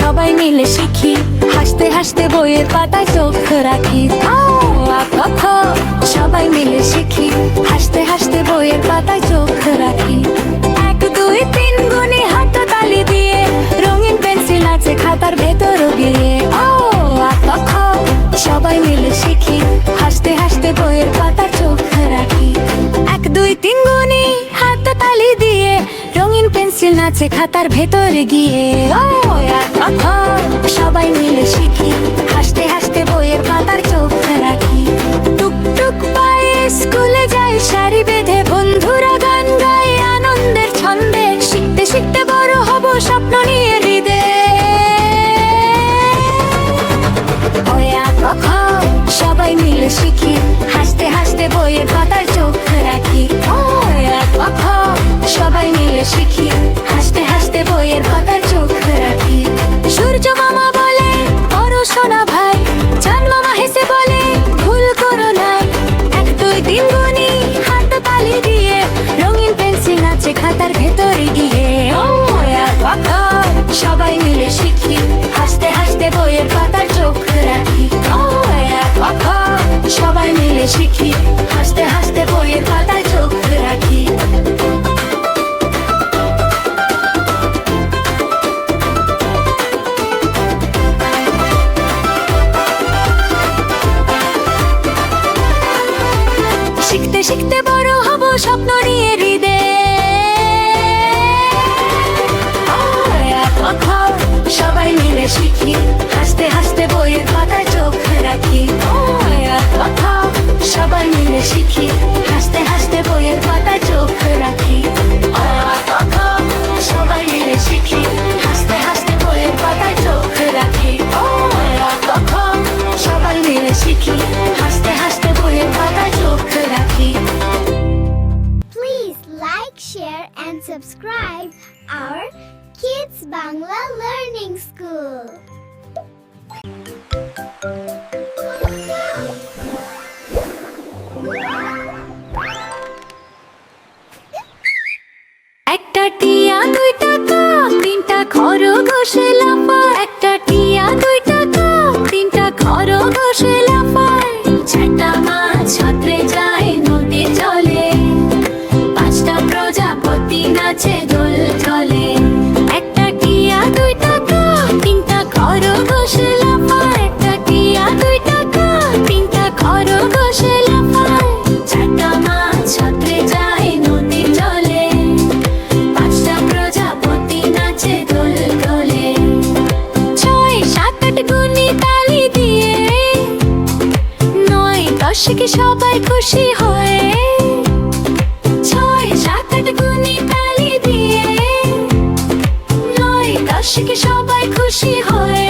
সবাই মিলে শিখি, হাসতে হাসতে বইয়ের পাতায় চোখ রাখি। সবাই মিলে শিখি, হাসতে হাসতে বইয়ের পাতায় চোখ রাখি। 1 2 3 গুনি হাত তালি দিয়ে, রঙিন পেন্সিল আছে খাতার ভেতর গিয়ে। সবাই মিলে শিখি, হাসতে হাসতে বইয়ের পাতায় চোখ রাখি। 1 2 3 গুনি হাত তালি দিয়ে, রঙিন পেন্সিল নাচে খাতার ভেতরে গিয়ে। সবাই মিলে শিখি, হাসতে হাসতে বইয়ের পাতার চোখ রাখি। টুকটুক পায়ে স্কুলে যাই সারি বেঁধে, বন্ধুরা গান গায় আনন্দের ছন্দে। শিখতে শিখতে বড় হব স্বপ্ন নিয়ে হৃদয়ে। সবাই মিলে শিখি, হাসতে হাসতে বইয়ের পাতার চোখ রাখি। সবাই মিলে শিখি, হাসতে হাসতে বইয়ের পাতার চোখ রাখি। সূর্য মামা বলে বড় সোনা ভাই, চাঁদ মামা হেসে বলে ভুল করো না। 1 2 3 গুনি হাত তালি দিয়ে, রঙিন পেন্সিল নাচে খাতার ভেতরে গিয়ে। সবাই মিলে শিখি, হাসতে হাসতে বইয়ের পাতার চোখ রাখি। সবাই মিলে শিখি, হাসতে হাসতে বইয়ের পাতায় চোখ রাখি। শিখতে শিখতে বড় হব স্বপ্ন নিয়ে হৃদয়ে। সবাই মিলে শিখি, হাসতে হাসতে বইয়ের পাতায় চোখ রাখি। সবাই মিলে শিখি, হাসতে হাসতে বইয়ের পাতায় চোখ রাখি। সবাই মিলে শিখি, হাসতে হাসতে বইয়ের পাতায় চোখ রাখি। সবাই মিলে শিখি, হাসতে হাসতে বইয়ের পাতায় চোখ রাখি। Please like, share and subscribe our Kids Bangla Learning School. একটা টিয়া 2 টাকা, 3টা খরগোশে লাফায়। একটা টিয়া 2 টাকা, 3টা খরগোশে লাফায়। 4টা মাছ সাঁতরে যায় নদীর জলে, 5টা প্রজাপতি নাচে দোল চলে। একটা টিয়া 2 টাকা, 3টা খরগোশে লাফায়। একটা টিয়া 2 টাকা, 3টা খরগোশে লাফায়। 4টা মাছ সাঁতরে যায় নদীর জলে, 5টা প্রজাপতি নাচে দোল দোলে। 6 7 8 গুনি তালি দিয়ে, 9 10 কি সবাই খুশি হয়ে। 6 7 8 গুনি তালি দিয়ে, 9 10 কি সবাই খুশি হয়ে।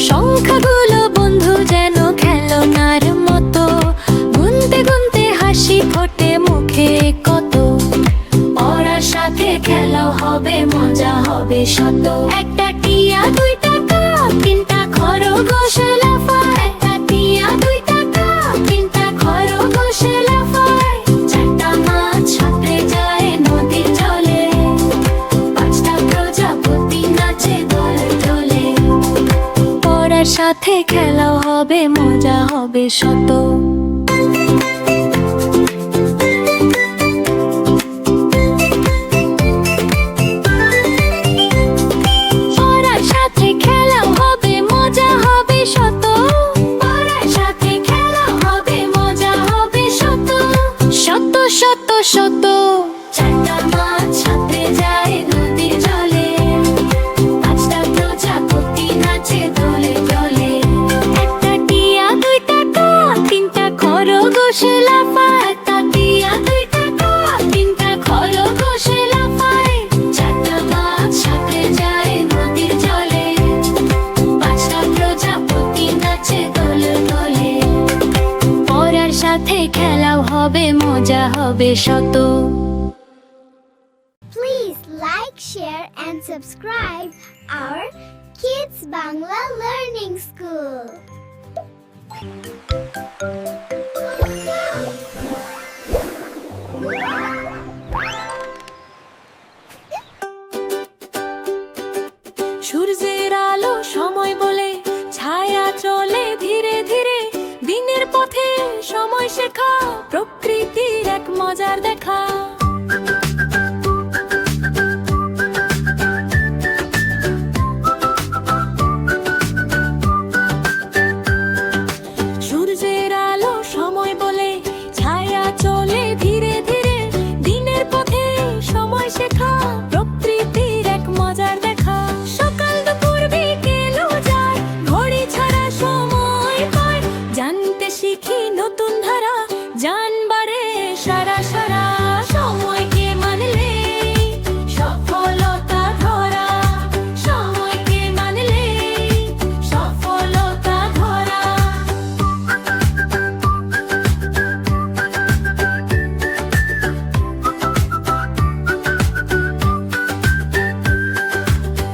সংখ্যাগুলো বন্ধু যেন খেলনার মতো, গুনতে গুনতে হাসি ফোটে মুখে কত। পড়ার সাথে খেলাও হবে, মজা হবে শত। একটা টিয়া 2 টাকা, 3টা খরগোশ লাফায়। একটা টিয়া 2 টাকা, 3টা খরগোশ লাফায়। 4টা মাছ সাঁতরে যায় নদীর জলে, 5টা প্রজাপতি নাচে দোল দোলে। পড়ার সাথে খেলাও হবে, মজা হবে শত। পড়ার সাথে খেলাও হবে, মজা হবে শত। পড়ার সাথে খেলাও হবে, মজা হবে শত। শত শত শত। 4টা মাছ সাঁতরে যায় নদীর জলে, 5টা প্রজাপতি নাচে দোলে দোলে। একটা টিয়া 2 টাকা, 3টা খরগোশ লাফায়। একটা টিয়া 2 টাকা, 3টা খরগোশ লাফায়। 4টা মাছ সাঁতরে যায় নদীর জলে, 5টা প্রজাপতি নাচে দোলে দোলে। পড়ার সাথে খেলাও হবে, মজা হবে শত। Please like, share and subscribe our Kids Bangla Learning School. সূর্যের আলো সময় বলে ছায়া চলে ধীরে ধীরে দিনের পথে সময় শেখা প্রকৃতির এক মজার দেখা সূর্যের আলো সময় বলে ছায়া চলে ধীরে ধীরে দিনের পথে সময় শেখা প্রকৃতির এক মজার দেখা সকাল দুপুর বিকেলও যায় ঘড়ি ছাড়া সময় পায় জানতে শিখি নতুন ধারা জান বাড়ে সারা সারা সময়কে মানলে সফলতা ধরা সময়কে মানলে সফলতা ধরা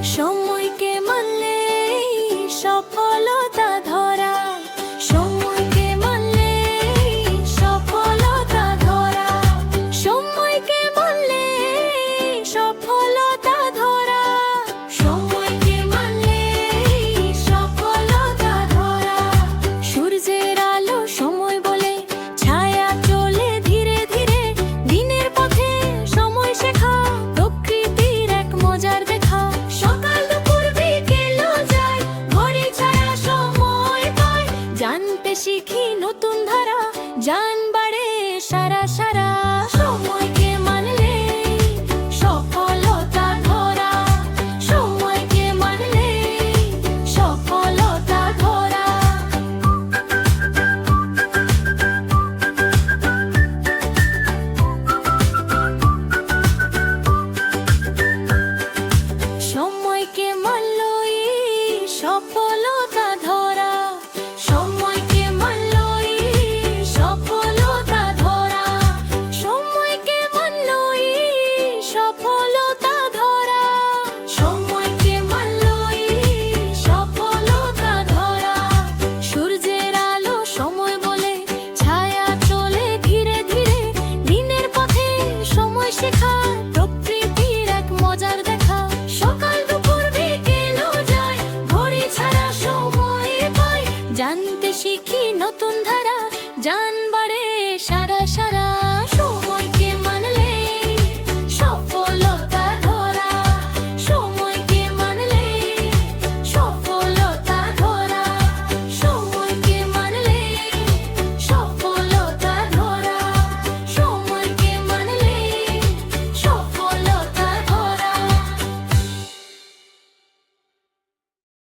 সময়কে মানলে সফলতা ধরা সময়কে মানলে সফলতা ধরা সময়কে মানলে সফলতা ধরা সময়কে মানলে সফলতা ধরা সূর্যের আলো সময় বলে ছায়া চলে ধীরে ধীরে দিনের পথে সময় শেখা প্রকৃতির এক মজার দেখা সকাল দুপুর বিকেলও যায় ঘড়ি ছাড়া সময় পায় জানতে শিখি নতুন ধারা জান বাড়ে সারা সারা সময়কে মানলে সফলতা ধরা সময়কে মানলে সফলতা ধরা সময়কে মানলই সফলতা ধরা সময়কে মানলই সফলতা ধরা সময়কে মানলই সফলতা ধরা সময়কে মানলই সফলতা ধরা সূর্যের আলো সময় বলে ছায়া চলে ধীরে ধীরে দিনের পথে সময় শেখা প্রকৃতির এক মজার দেখা সকাল দুপুর বিকেলও যায় ঘড়ি ছাড়া সময় পায় জানতে শিখি নতুন ধারা জান বাড়ে সারা সারা সময়কে মানলে সফলতা ধরা সময়কে মানলে সফলতা ধরা সময়কে মানলে সফলতা ধরা সময়কে মানলে সফলতা ধরা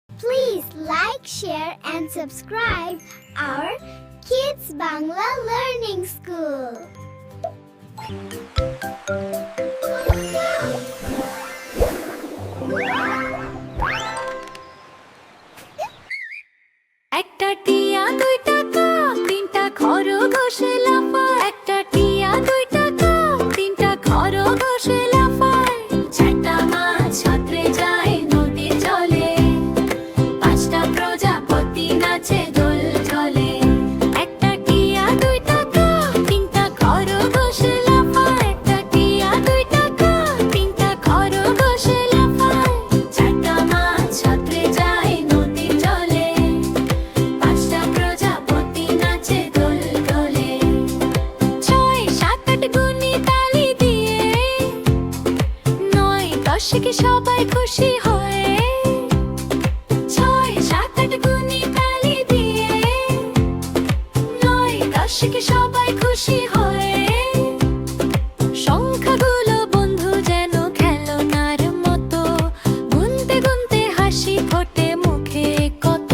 Please like, share, and subscribe our Kids Bangla Learning School. একটা টিয়া দুইটা কাক তিনটা খরগোশে লাফায় একটা টিয়া দুইটা কাক তিনটা খরগোশে লাফায় চারটা মাছ সাঁতরে যায় নদীর জলে পাঁচটা প্রজাপতি নাচে দোল জলে একটা টিয়া দুইটা কাক তিনটা খরগোশে লাফায় একটা টিয়া দুইটা কাক তিনটা খরগোশে লাফায় চারটা মাছ সাঁতরে যায় নদীর জলে পাঁচটা প্রজাপতি নাচে দোল দোলে ছয় সাত আট গুনি তালি দিয়ে নয় দশকে সবাই খুশি হয় ছয় সাত আট গুনি তালি দিয়ে নয় দশকে সবাই খুশি হয় সংখ্যাগুলো বন্ধু যেন খেলনার মতো গুনতে গুনতে হাসি ফোটে মুখে কত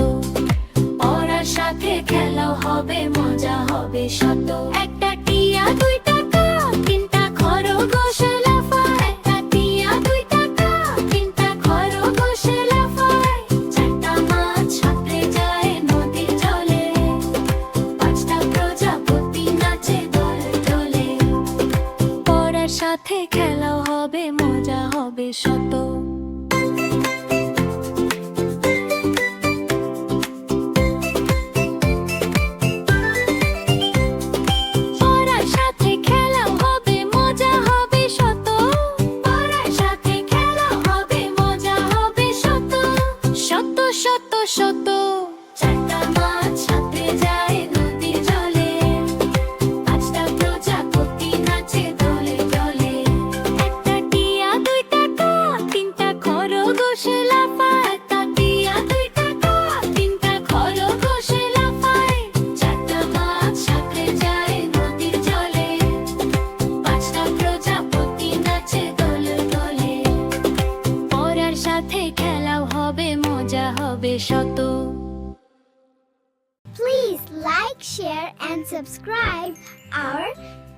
পড়ার সাথে খেলাও হবে মজা হবে শত একটা টিয়া দুইটা কাক তিনটা খরগোশে লাফায় একটা টিয়া দুইটা কাক তিনটা খরগোশে লাফায় চারটা মাছ সাঁতরে যায় নদীর জলে পাঁচটা প্রজাপতি নাচে দোল সাথে খেলাও হবে মজা হবে শত Please like, share, and subscribe our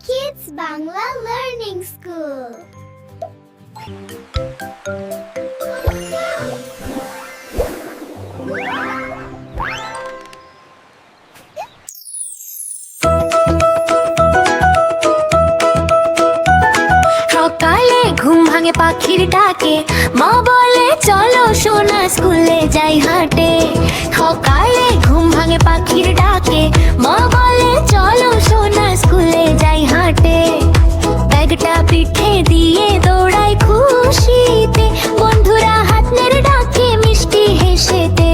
Kids Bangla Learning School. সকালে ঘুম ভাঙে পাখির ডাকে মা বলে চলো সোনা স্কুলে যাই হাটে সকালে ঘুম ভাঙে পাখির ডাকে মা বলে চলো সোনা স্কুলে যাই হাটে ব্যাগটা পিঠে দিয়ে দৌড়াই খুশিতে বন্ধুরা হাত নেড়ে ডাকে মিষ্টি হেসেতে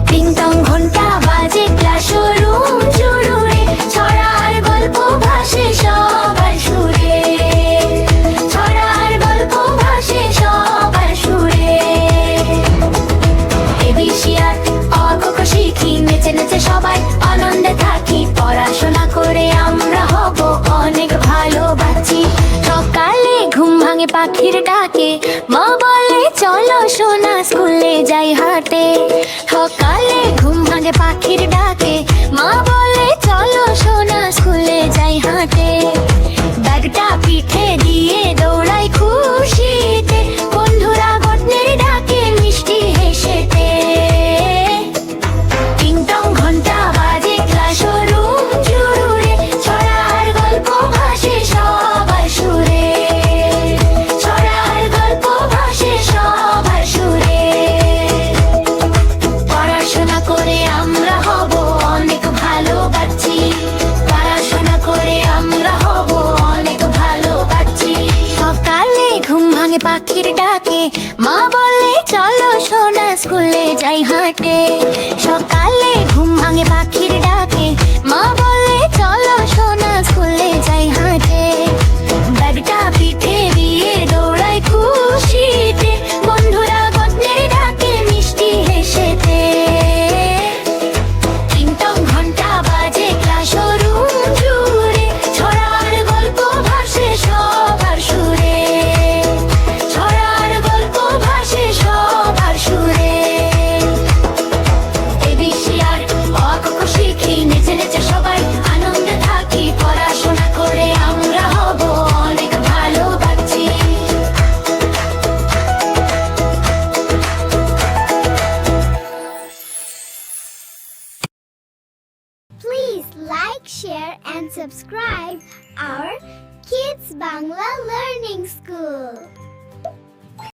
টিং টং ঘন্টা বাজে ক্লাসরুম জুড়ে ছড়ার গল্প ভাসে সবার সুরে ছড়ার গল্প ভাসে সবার সুরে এবিসিআর অঙ্ক শিখি নেচে নেচে সবাই আনন্দে থাকি পড়াশোনা করে আমরা হব অনেক ভালো বাচ্চি সকালে ঘুম ভাঙে পাখির ডাকে মা বলে চলো সোনা স্কুলে যাই হাটে সকালে ঘুম ভাঙে পাখির ডাকে মা বলে চলো সোনা স্কুলে যাই হাটে ব্যাগটা পিঠে দিয়ে দৌড়াই খুশিতে বন্ধুরা গটনের ডাকে মিষ্টি হেসেতে টিং টং ঘন্টা বাজে ক্লাসরুম জুড়ে ছড়ার গল্প ভাসে সবার সুরে ছড়ার গল্প ভাসে সবার সুরে পড়াশোনা করে আমরা হব অনেক ভালো বাচ্চি পড়াশোনা করে আমরা হব অনেক ভালো বাচ্চি সকালে ঘুম ভাঙে পাখির ডাকে মা বলে চলো সোনা স্কুলে যাই হাটে সকালে ঘুম ভাঙে পাখির ডাকে মা বলে চলো সোনা স্কুলে যাই হাটে ব্যাগটা পিঠে দিয়ে দৌড়াই খুশিতে বন্ধুরা গটনের ডাকে মিষ্টি হেসেতে টিং টং ঘন্টা বাজে ক্লাসরুম জুড়ে ছড়ার গল্প ভাসে সবার সুরে ছড়ার গল্প ভাসে সবার সুরে এবিসিআর অঙ্ক শিখি নেচে নেচে সবাই আনন্দে থাকি পড়াশোনা করে আমরা হব অনেক ভালো বাচ্চি Please like, share, and subscribe our Kids Bangla Learning School.